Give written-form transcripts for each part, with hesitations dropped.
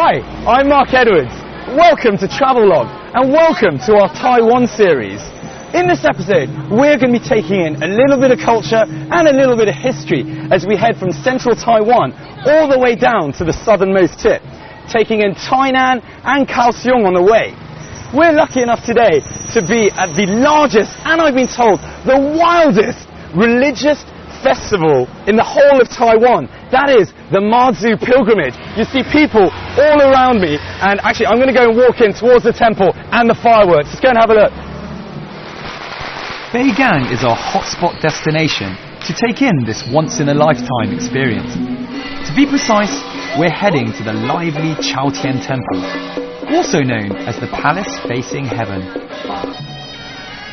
Hi, I'm Mark Edwards. Welcome to Travelogue and welcome to our Taiwan series. In this episode, we're going to be taking in a little bit of culture and a little bit of history as we head from central Taiwan all the way down to the southernmost tip, taking in Tainan and Kaohsiung on the way. We're lucky enough today to be at the largest, and I've been told, the wildest religious festival in the whole of Taiwan. That is the Mazu pilgrimage. You see people all around me, and actually I'm going to go and walk in towards the temple and the fireworks. Let's go and have a look. Beigang is our hotspot destination to take in this once-in-a-lifetime experience. To be precise, we're heading to the lively Chaotian Temple, also known as the Palace Facing Heaven.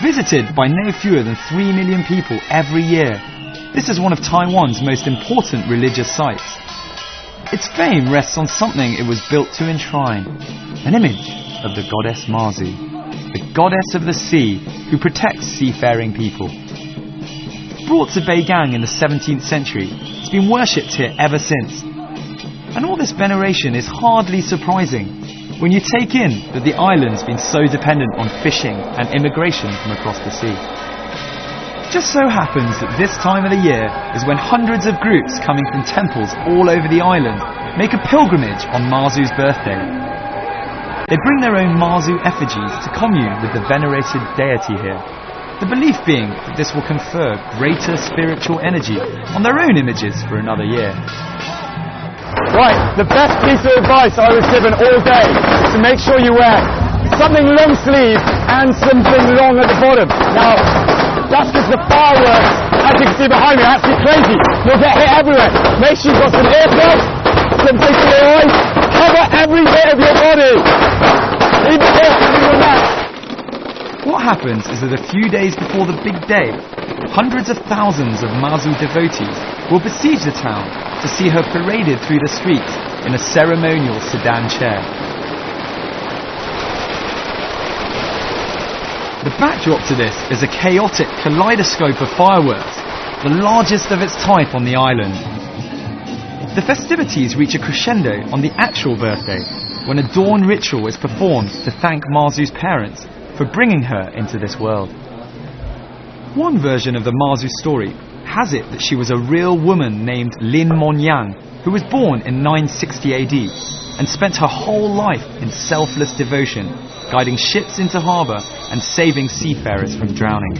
Visited by no fewer than 3 million people every year, this is one of Taiwan's most important religious sites. Its fame rests on something it was built to enshrine, an image of the goddess Mazu, the goddess of the sea who protects seafaring people. Brought to Beigang in the 17th century, it's been worshipped here ever since. And all this veneration is hardly surprising when you take in that the island's been so dependent on fishing and immigration from across the sea. Just so happens that this time of the year is when hundreds of groups coming from temples all over the island make a pilgrimage on Mazu's birthday. They bring their own Mazu effigies to commune with the venerated deity here, the belief being that this will confer greater spiritual energy on their own images for another year. Right, the best piece of advice I was given all day is to make sure you wear something long sleeve and something long at the bottom. Now, that's because the fireworks, as you can see behind me, are absolutely crazy. You'll get hit everywhere. Make sure you've got some earplugs, some things for your eyes, cover every bit of your body. Even your neck. What happens is that a few days before the big day, hundreds of thousands of Mazu devotees will besiege the town to see her paraded through the streets in a ceremonial sedan chair. The backdrop to this is a chaotic kaleidoscope of fireworks, the largest of its type on the island. The festivities reach a crescendo on the actual birthday, when a dawn ritual is performed to thank Mazu's parents for bringing her into this world. One version of the Mazu story has it that she was a real woman named Lin Monyang, who was born in 960 AD and spent her whole life in selfless devotion, guiding ships into harbour and saving seafarers from drowning.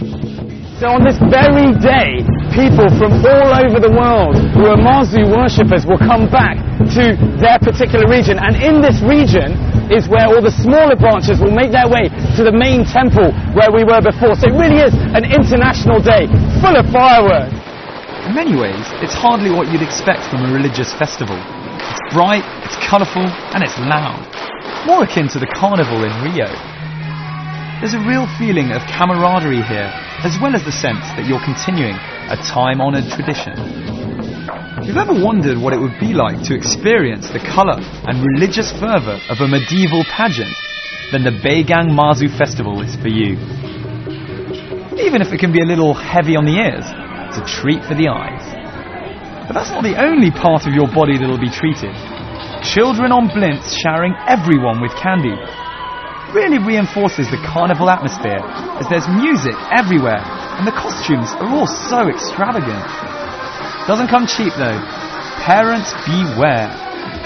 So on this very day, people from all over the world who are Mazu worshippers will come back to their particular region, and in this region is where all the smaller branches will make their way to the main temple where we were before. So it really is an international day, full of fireworks. In many ways, it's hardly what you'd expect from a religious festival. It's bright, it's colourful, and it's loud. More akin to the carnival in Rio. There's a real feeling of camaraderie here, as well as the sense that you're continuing a time-honoured tradition. If you've ever wondered what it would be like to experience the colour and religious fervour of a medieval pageant, then the Beigang Mazu Festival is for you. Even if it can be a little heavy on the ears, it's a treat for the eyes. But that's not the only part of your body that'll be treated. Children on blimps showering everyone with candy really reinforces the carnival atmosphere, as there's music everywhere and the costumes are all so extravagant. Doesn't come cheap though. Parents beware.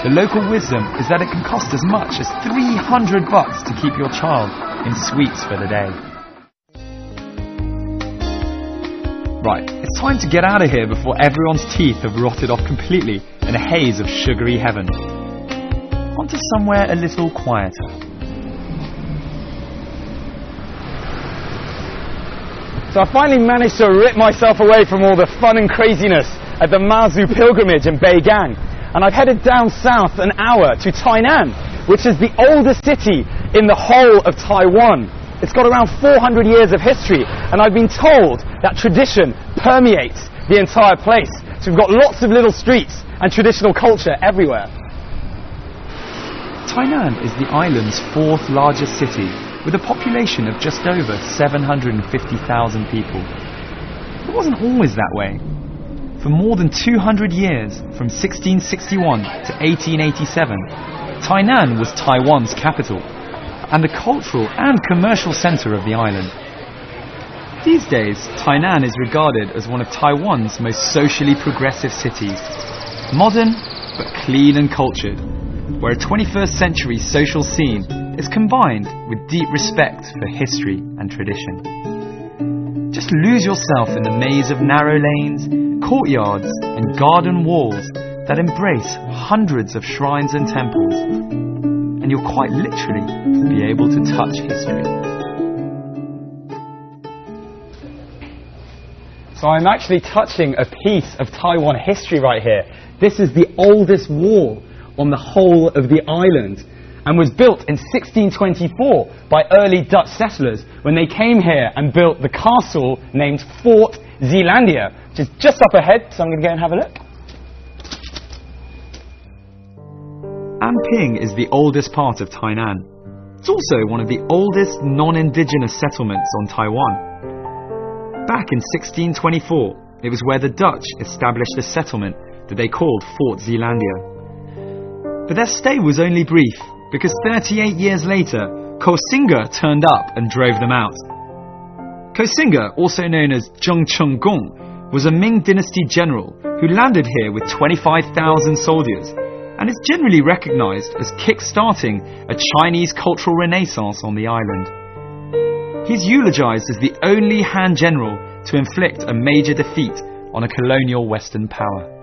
The local wisdom is that it can cost as much as $300 to keep your child in sweets for the day. Right, it's time to get out of here before everyone's teeth have rotted off completely in a haze of sugary heaven. Onto somewhere a little quieter. So I finally managed to rip myself away from all the fun and craziness at the Mazu pilgrimage in Beigang, and I've headed down south an hour to Tainan, which is the oldest city in the whole of Taiwan. It's got around 400 years of history, and I've been told that tradition permeates the entire place. So we've got lots of little streets and traditional culture everywhere. Tainan is the island's fourth largest city, with a population of just over 750,000 people. It wasn't always that way. For more than 200 years, from 1661 to 1887, Tainan was Taiwan's capital and the cultural and commercial centre of the island. These days, Tainan is regarded as one of Taiwan's most socially progressive cities. Modern, but clean and cultured, where a 21st century social scene is combined with deep respect for history and tradition. Just lose yourself in the maze of narrow lanes, courtyards and garden walls that embrace hundreds of shrines and temples, and you'll quite literally be able to touch history. So I'm actually touching a piece of Taiwan history right here. This is the oldest wall on the whole of the island and was built in 1624 by early Dutch settlers when they came here and built the castle named Fort Zeelandia, which is just up ahead, so I'm going to go and have a look. Anping is the oldest part of Tainan. It's also one of the oldest non-indigenous settlements on Taiwan. Back in 1624, it was where the Dutch established a settlement that they called Fort Zeelandia. But their stay was only brief, because 38 years later, Koxinga turned up and drove them out. Koxinga, also known as Zheng Chenggong, was a Ming dynasty general who landed here with 25,000 soldiers, and is generally recognized as kick-starting a Chinese cultural renaissance on the island. He's eulogized as the only Han general to inflict a major defeat on a colonial Western power.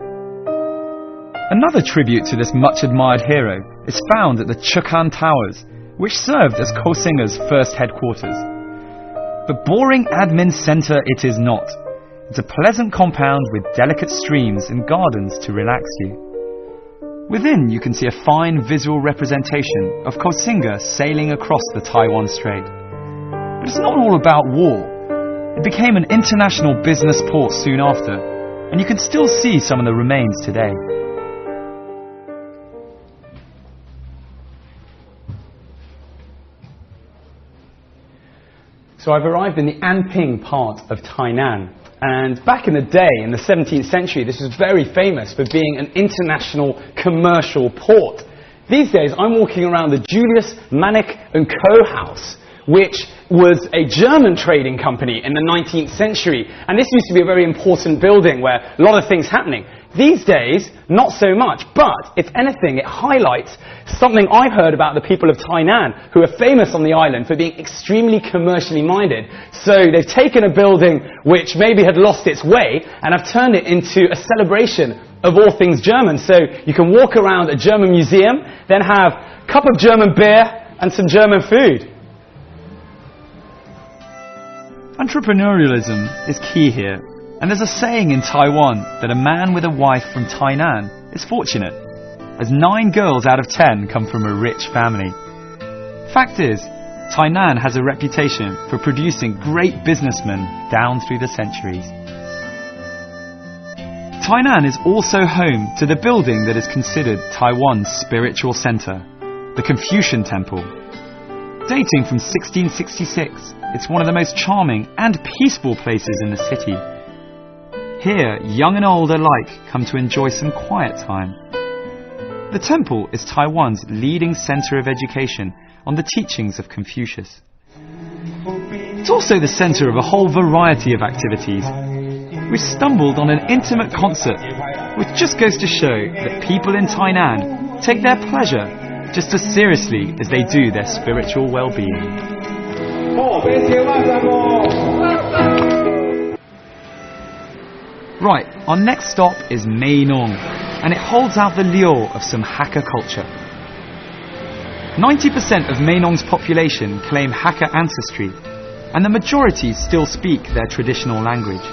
Another tribute to this much-admired hero is found at the Chukkan Towers, which served as Koxinga's first headquarters. But boring admin centre it is not. It's a pleasant compound with delicate streams and gardens to relax you. Within, you can see a fine visual representation of Koxinga sailing across the Taiwan Strait. But it's not all about war. It became an international business port soon after, and you can still see some of the remains today. So I've arrived in the Anping part of Tainan. And back in the day, in the 17th century, this was very famous for being an international commercial port. These days, I'm walking around the Julius Manick & Co. house, which was a German trading company in the 19th century. And this used to be a very important building where a lot of things happening. These days, not so much, but if anything, it highlights something I've heard about the people of Tainan, who are famous on the island for being extremely commercially minded. So they've taken a building which maybe had lost its way and have turned it into a celebration of all things German. So you can walk around a German museum, then have a cup of German beer and some German food. Entrepreneurialism is key here. And there's a saying in Taiwan that a man with a wife from Tainan is fortunate, as 9 girls out of 10 come from a rich family. Fact is, Tainan has a reputation for producing great businessmen down through the centuries. Tainan is also home to the building that is considered Taiwan's spiritual centre, the Confucian Temple. Dating from 1666, it's one of the most charming and peaceful places in the city. Here, young and old alike come to enjoy some quiet time. The temple is Taiwan's leading centre of education on the teachings of Confucius. It's also the centre of a whole variety of activities. We stumbled on an intimate concert, which just goes to show that people in Tainan take their pleasure just as seriously as they do their spiritual well-being. Right, our next stop is Meinong, and it holds out the lure of some Hakka culture. 90% of Meinong's population claim Hakka ancestry, and the majority still speak their traditional language.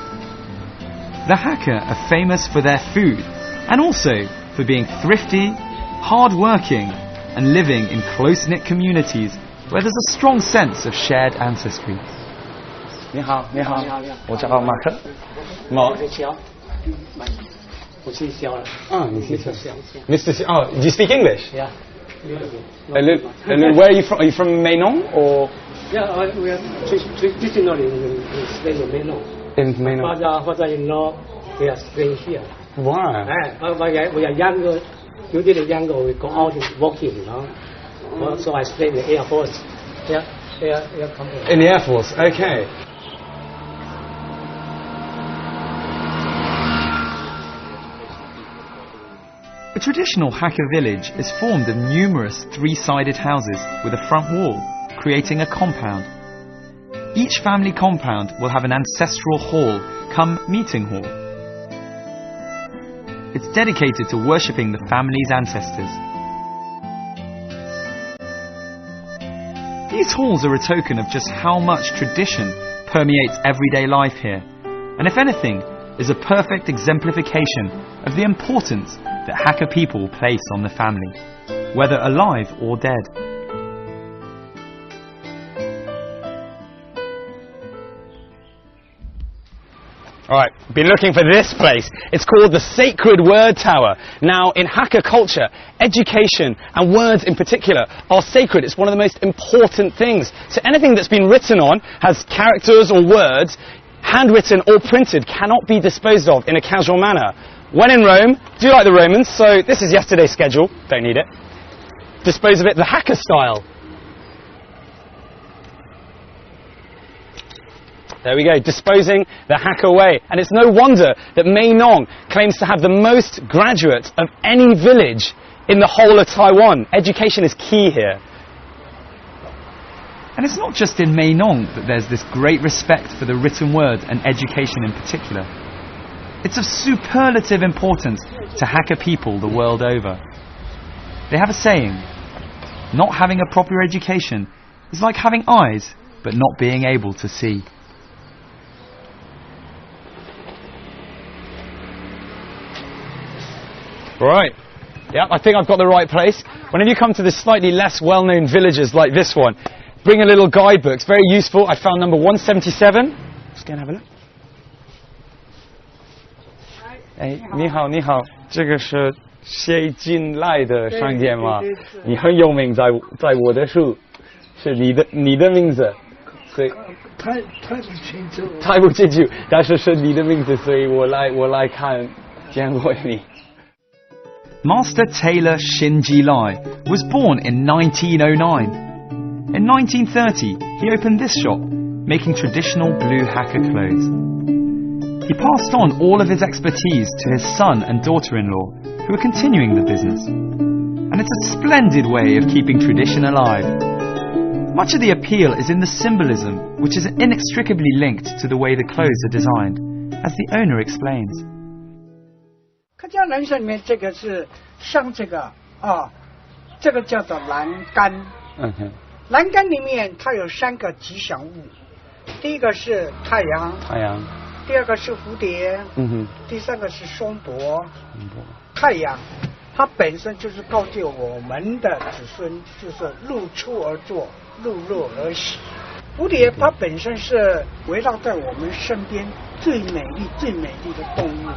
The Hakka are famous for their food, and also for being thrifty, hard-working, and living in close-knit communities where there's a strong sense of shared ancestry. 你好，你好，我叫马克。Mark. Mr. Xiao. Oh, do you speak English? Yeah. And where are you from? Are you from Meinong or? Yeah, we are traditionally staying in Meinong. In Meinong. Father-in-law, they are staying here. Wow. We are younger usually younger we go out walking, you know. So I stay in the Air Force. Air company. In the Air Force, okay. A traditional Hakka village is formed of numerous three-sided houses with a front wall, creating a compound. Each family compound will have an ancestral hall, come meeting hall. It's dedicated to worshipping the family's ancestors. These halls are a token of just how much tradition permeates everyday life here, and if anything, is a perfect exemplification of the importance that Hakka people place on the family, whether alive or dead. Alright, been looking for this place. It's called the Sacred Word Tower. Now, in Hakka culture, education and words in particular are sacred. It's one of the most important things. So anything that's been written on, has characters or words, handwritten or printed, cannot be disposed of in a casual manner. When in Rome, do like the Romans, so this is yesterday's schedule, don't need it. Dispose of it the Hakka style. There we go, disposing the Hakka way. And it's no wonder that Mae Nong claims to have the most graduates of any village in the whole of Taiwan. Education is key here. And it's not just in Mae Nong that there's this great respect for the written word and education in particular. It's of superlative importance to Hakka people the world over. They have a saying, not having a proper education is like having eyes but not being able to see. Right. Yeah, I think I've got the right place. Whenever you come to the slightly less well-known villages like this one, bring a little guidebook. It's very useful. I found number 177. Let's go and have a look. 哎，你好，你好，这个是谁进来的商店吗？你很有名，在我的书，是你的名字，所以太不清楚，但是是你的名字，所以我来看，见过你。 Master tailor Shinji Lai was born in 1909. In 1930, he opened this shop, making traditional blue Hakka clothes. He passed on all of his expertise to his son and daughter-in-law, who are continuing the business. And it's a splendid way of keeping tradition alive. Much of the appeal is in the symbolism, which is inextricably linked to the way the clothes are designed, as the owner explains. 客家人参里面这个是像这个这个叫做栏杆。栏杆里面它有3个吉祥物，第一个是太阳，第二个是蝴蝶，第3个是松柏。太阳，它本身就是告诫我们的子孙，就是入出而作，入肉而息。蝴蝶它本身是围绕在我们身边最美丽的动物。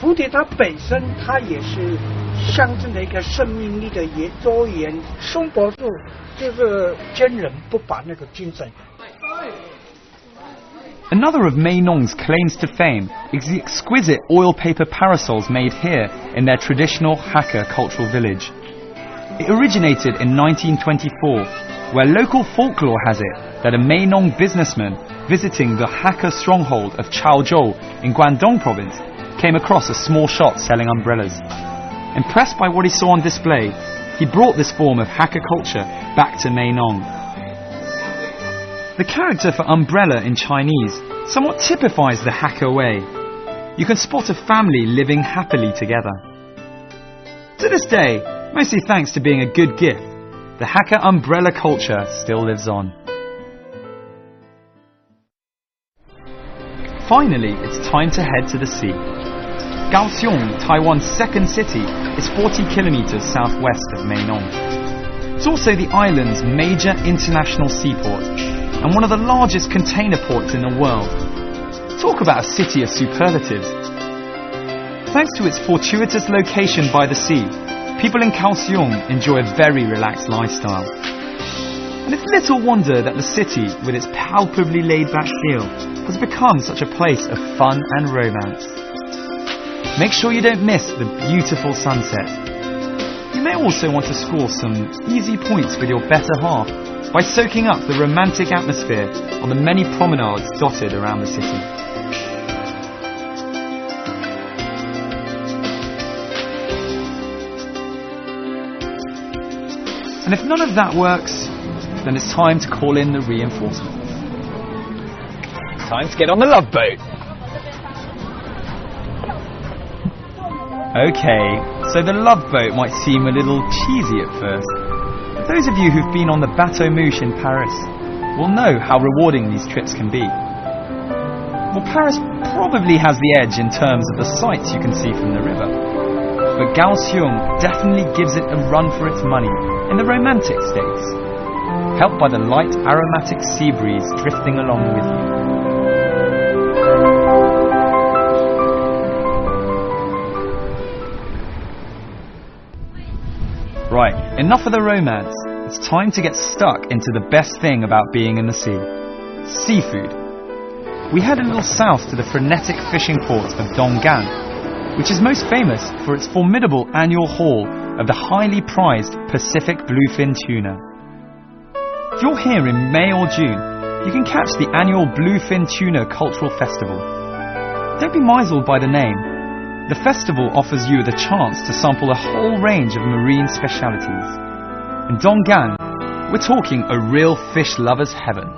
蝴蝶它本身它也是象征的一个生命力的周延，松柏树就是坚韧不拔那个精神。 Another of Mae Nong's claims to fame is the exquisite oil paper parasols made here in their traditional Hakka cultural village. It originated in 1924, where local folklore has it that a Mae Nong businessman visiting the Hakka stronghold of Chaozhou in Guangdong province came across a small shop selling umbrellas. Impressed by what he saw on display, he brought this form of Hakka culture back to Mae Nong. The character for umbrella in Chinese somewhat typifies the Hakka way. You can spot a family living happily together. To this day, mostly thanks to being a good gift, the Hakka umbrella culture still lives on. Finally, it's time to head to the sea. Kaohsiung, Taiwan's second city, is 40 kilometers southwest of Mae Nong. It's also the island's major international seaport and one of the largest container ports in the world. Talk about a city of superlatives. Thanks to its fortuitous location by the sea, people in Kaohsiung enjoy a very relaxed lifestyle. And it's little wonder that the city, with its palpably laid-back feel, has become such a place of fun and romance. Make sure you don't miss the beautiful sunset. You may also want to score some easy points with your better half by soaking up the romantic atmosphere on the many promenades dotted around the city. And if none of that works, then it's time to call in the reinforcements. Time to get on the love boat. Okay, so the love boat might seem a little cheesy at first. But those of you who've been on the Bateau Mouche in Paris will know how rewarding these trips can be. Well, Paris probably has the edge in terms of the sights you can see from the river. But Kaohsiung definitely gives it a run for its money in the romantic states, helped by the light aromatic sea breeze drifting along with you. Right, enough of the romance. It's time to get stuck into the best thing about being in the sea. Seafood. We head a little south to the frenetic fishing port of Donggan, which is most famous for its formidable annual haul of the highly prized Pacific bluefin tuna. If you're here in May or June, you can catch the annual Bluefin Tuna Cultural Festival. Don't be misled by the name. The festival offers you the chance to sample a whole range of marine specialities. In Donggan, we're talking a real fish lover's heaven.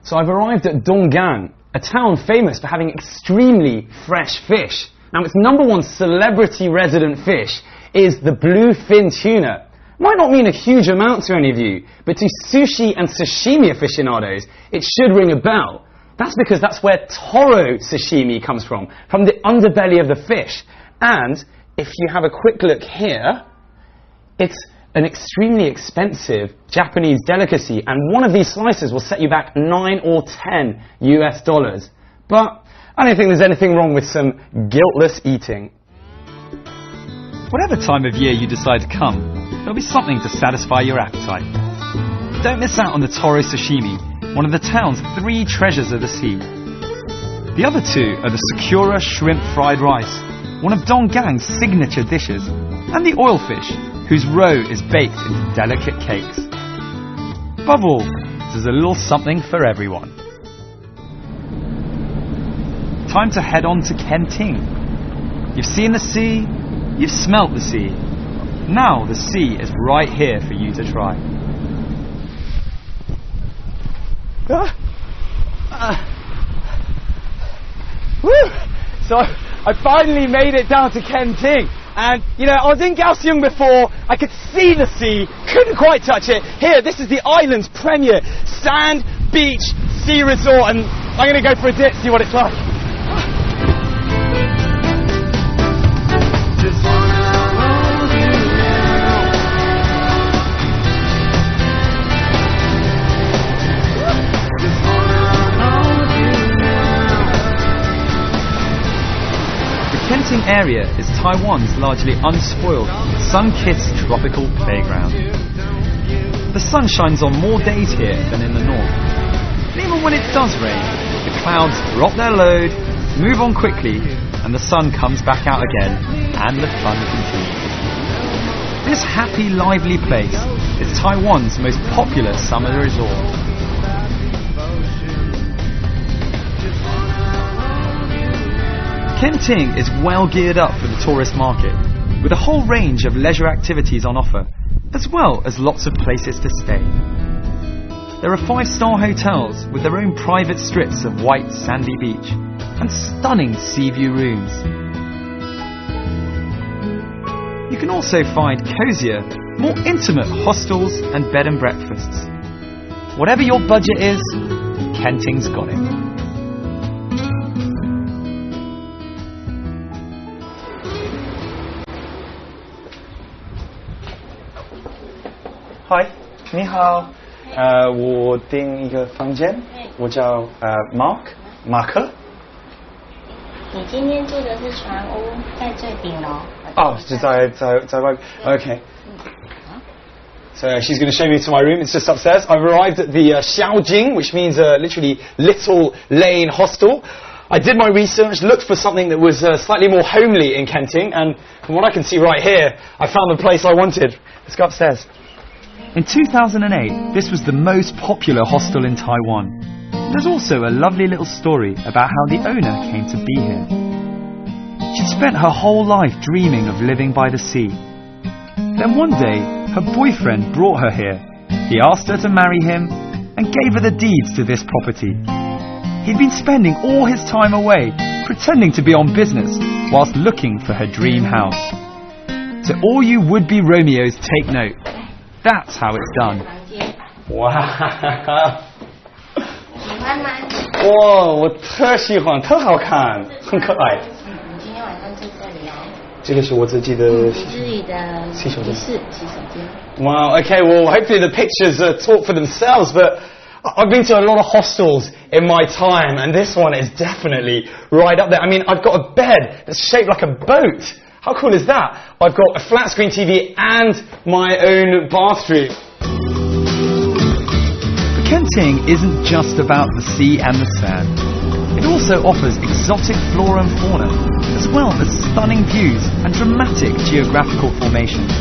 So I've arrived at Donggan, a town famous for having extremely fresh fish. Now its number one celebrity resident fish is the bluefin tuna. Might not mean a huge amount to any of you, but to sushi and sashimi aficionados, it should ring a bell. That's because that's where toro sashimi comes from the underbelly of the fish. And if you have a quick look here, it's an extremely expensive Japanese delicacy, and one of these slices will set you back $9 or $10 US. But I don't think there's anything wrong with some guiltless eating. Whatever time of year you decide to come, there'll be something to satisfy your appetite. Don't miss out on the toro sashimi, one of the town's 3 treasures of the sea. The other 2 are the Sakura shrimp fried rice, one of Donggan's signature dishes, and the oilfish, whose roe is baked into delicate cakes. Above all, there's a little something for everyone. Time to head on to Kenting. You've seen the sea, you've smelt the sea. Now the sea is right here for you to try. Woo! So I finally made it down to Kenting. And, you know, I was in Kaohsiung before, I could see the sea, couldn't quite touch it. Here, this is the island's premier sand, beach, sea resort, and I'm going to go for a dip, see what it's like. Kenting area is Taiwan's largely unspoiled, sun-kissed tropical playground. The sun shines on more days here than in the north. And even when it does rain, the clouds drop their load, move on quickly, and the sun comes back out again, and the fun continues. This happy, lively place is Taiwan's most popular summer resort. Kenting is well geared up for the tourist market, with a whole range of leisure activities on offer, as well as lots of places to stay. There are 5-star hotels with their own private strips of white sandy beach and stunning sea view rooms. You can also find cozier, more intimate hostels and bed and breakfasts. Whatever your budget is, Kenting's got it. Hi, 你好，我订一个房间，我叫Mark，马克。你今天住的是船屋，在最顶楼。哦，是在外。Okay. So she's going to show me to my room. It's just upstairs. I've arrived at the Xiaojing, which means literally little lane hostel. I did my research, looked for something that was slightly more homely in Kenting, and from what I can see right here, I found the place I wanted. Let's go upstairs. In 2008, this was the most popular hostel in Taiwan. There's also a lovely little story about how the owner came to be here. She'd spent her whole life dreaming of living by the sea. Then one day, her boyfriend brought her here. He asked her to marry him and gave her the deeds to this property. He'd been spending all his time away, pretending to be on business, whilst looking for her dream house. So all you would-be Romeos take note. That's how it's done. Wow. 哇，我特喜欢，特好看，很可爱。你今天晚上住这里哦。这个是我自己的洗手间。Wow. Okay. Well, hopefully the pictures talk for themselves. But I've been to a lot of hostels in my time, and this one is definitely right up there. I mean, I've got a bed that's shaped like a boat. How cool is that? I've got a flat screen TV and my own bathroom. Kenting isn't just about the sea and the sand. It also offers exotic flora and fauna, as well as stunning views and dramatic geographical formations.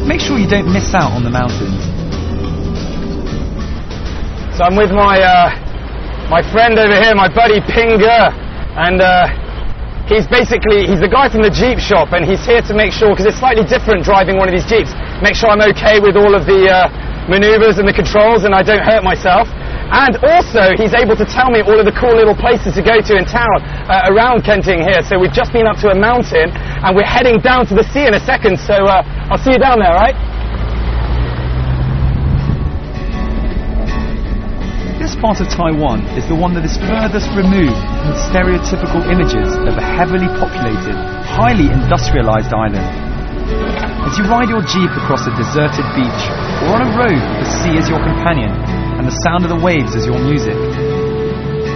Make sure you don't miss out on the mountains. So I'm with my friend over here, my buddy Pinga, and he's the guy from the Jeep shop, and he's here to make sure, because it's slightly different driving one of these Jeeps, make sure I'm okay with all of the maneuvers and the controls and I don't hurt myself. And also he's able to tell me all of the cool little places to go to in town around Kenting here. So we've just been up to a mountain and we're heading down to the sea in a second, so I'll see you down there, right? This part of Taiwan is the one that is furthest removed from the stereotypical images of a heavily populated, highly industrialized island. As you ride your Jeep across a deserted beach, or on a road with the sea as your companion, and the sound of the waves as your music,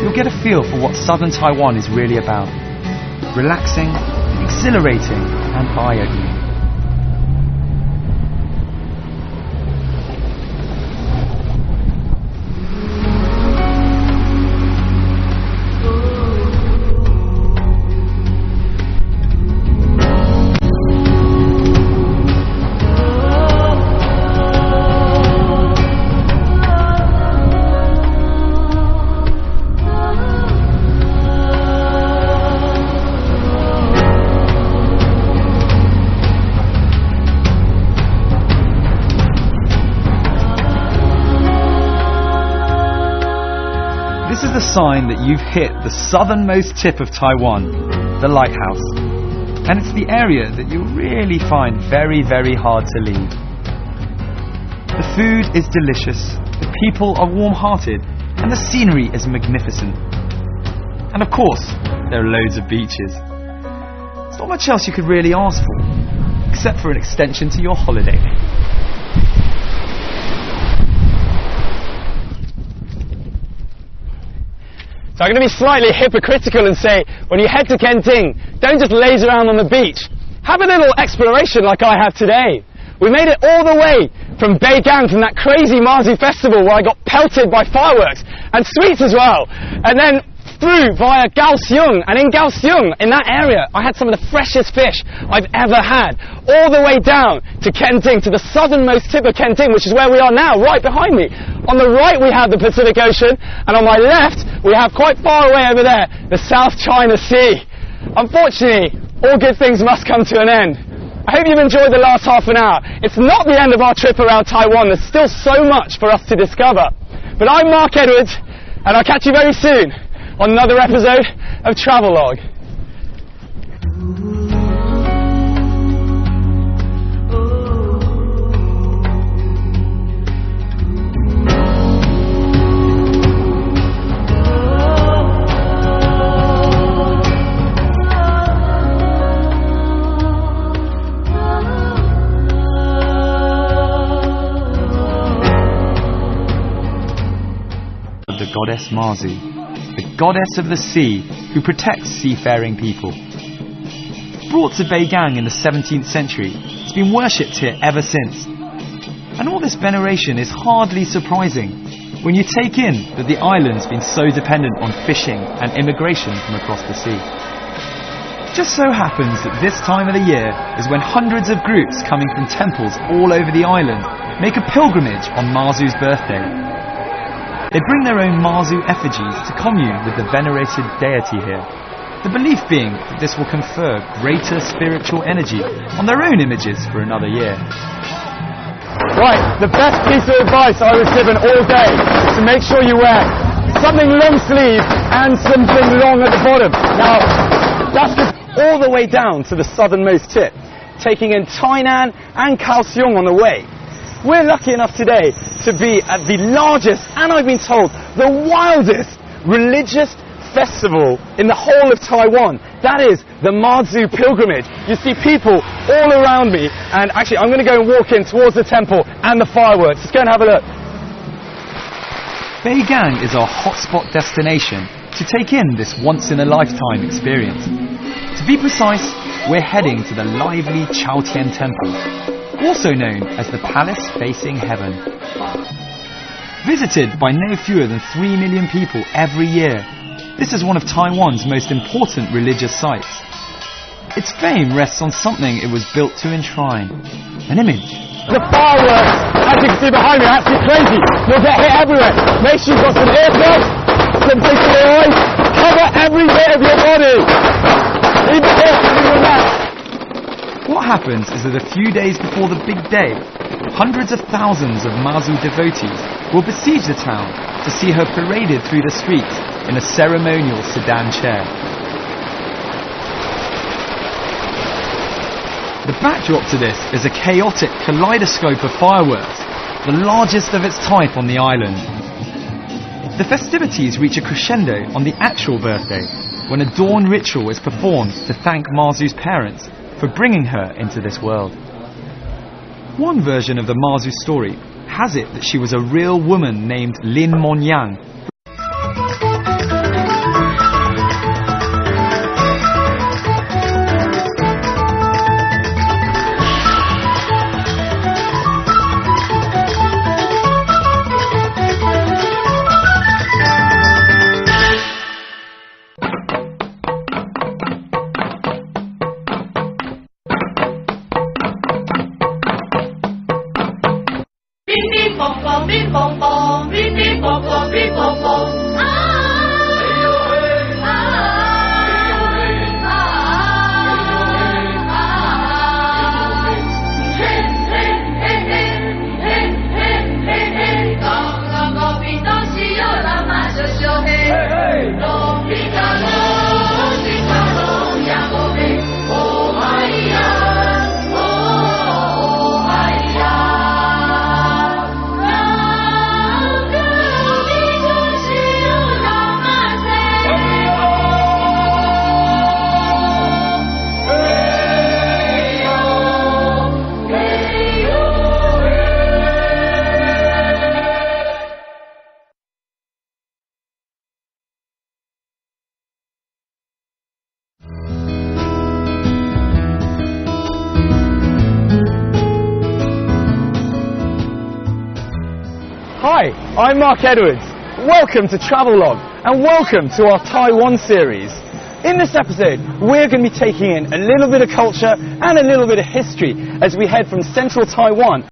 you'll get a feel for what southern Taiwan is really about. Relaxing, exhilarating, and eye-opening. This is the sign that you've hit the southernmost tip of Taiwan, the lighthouse. And it's the area that you'll really find very, very hard to leave. The food is delicious, the people are warm-hearted, and the scenery is magnificent. And of course, there are loads of beaches. There's not much else you could really ask for, except for an extension to your holiday. So I'm going to be slightly hypocritical and say, when you head to Kenting, don't just laze around on the beach. Have a little exploration like I have today. We made it all the way from Beigang, from that crazy Mazu festival where I got pelted by fireworks and sweets as well. And then through via Kaohsiung, and in Kaohsiung, in that area, I had some of the freshest fish I've ever had. All the way down to Kenting, to the southernmost tip of Kenting, which is where we are now, right behind me. On the right we have the Pacific Ocean, and on my left we have quite far away over there, the South China Sea. Unfortunately, all good things must come to an end. I hope you've enjoyed the last half an hour. It's not the end of our trip around Taiwan, there's still so much for us to discover. But I'm Mark Edwards, and I'll catch you very soon on another episode of Travelogue. The goddess Mazu, the goddess of the sea who protects seafaring people. Brought to Beigang in the 17th century, it's been worshipped here ever since. And all this veneration is hardly surprising, when you take in that the island's been so dependent on fishing and immigration from across the sea. Just so happens that this time of the year is when hundreds of groups coming from temples all over the island make a pilgrimage on Marzu's birthday. They bring their own Marzu effigies to commune with the venerated deity here, the belief being that this will confer greater spiritual energy on their own images for another year. Right, the best piece of advice I was given all day is to make sure you wear something long sleeve and something long at the bottom. Now, that's just all the way down to the southernmost tip, taking in Tainan and Kaohsiung on the way. We're lucky enough today to be at the largest, and I've been told, the wildest religious festival in the whole of Taiwan. That is the Marzu pilgrimage. You see people all around me, and actually I'm going to go and walk in towards the temple and the fireworks. Let's go and have a look. Beigang is our hotspot destination to take in this once-in-a-lifetime experience. To be precise, we're heading to the lively Chaotian Temple, also known as the Palace Facing Heaven. Visited by no fewer than 3 million people every year, this is one of Taiwan's most important religious sites. Its fame rests on something it was built to enshrine: an image. The fireworks, as you can see behind me, are absolutely crazy. You'll get hit everywhere. Make sure you've got some earplugs, some things for your eyes, cover every bit of your body. Even here, even that. What happens is that a few days before the big day, hundreds of thousands of Marzu devotees will besiege the town to see her paraded through the streets in a ceremonial sedan chair. The backdrop to this is a chaotic kaleidoscope of fireworks, the largest of its type on the island. The festivities reach a crescendo on the actual birthday, when a dawn ritual is performed to thank Marzu's parents for bringing her into this world. One version of the Marzu story has it that she was a real woman named Lin Monyang. Hi, I'm Mark Edwards. Welcome to Travelogue and welcome to our Taiwan series. In this episode, we're going to be taking in a little bit of culture and a little bit of history as we head from central Taiwan